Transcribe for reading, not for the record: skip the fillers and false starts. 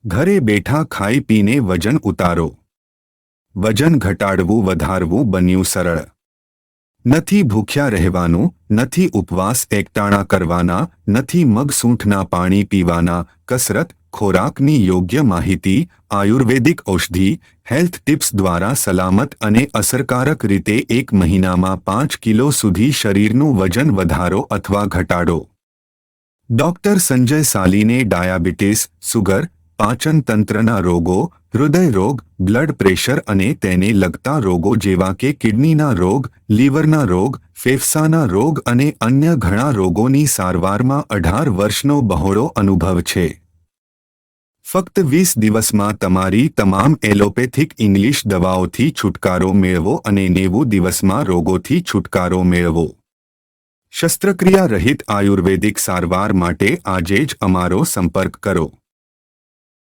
ઘરે બેઠા ખાઈ પીને વજન ઉતારો. વજન ઘટાડવું વધારવું બન્યું સરળ. નથી ભૂખ્યા રહેવાનું, નથી ઉપવાસ એકટાણા કરવાના, નથી મગસૂંઠના પાણી પીવાના. કસરત, ખોરાકની યોગ્ય માહિતી, આયુર્વેદિક ઔષધિ, હેલ્થ ટિપ્સ દ્વારા સલામત અને અસરકારક રીતે 1 મહિનામાં 5 કિલો સુધી શરીરનું વજન વધારો અથવા ઘટાડો. ડૉક્ટર સંજય સાલીને ડાયાબિટીસ, સુગર, પાચન તંત્રના રોગો, હૃદય રોગ, બ્લડ પ્રેશર અને તેને લગતા રોગો જેવા કે કિડનીના રોગ, લીવરના રોગ, ફેફસાના રોગ અને અન્ય ઘણા રોગોની સારવારમાં 18 વર્ષનો બહોળો અનુભવ છે. ફક્ત 20 દિવસમાં તમારી તમામ એલોપેથિક ઇંગ્લિશ દવાઓથી છુટકારો મેળવો અને 90 દિવસમાં રોગોથી છુટકારો મેળવો. શસ્ત્રક્રિયા રહિત આયુર્વેદિક સારવાર માટે આજે જ અમારો સંપર્ક કરો.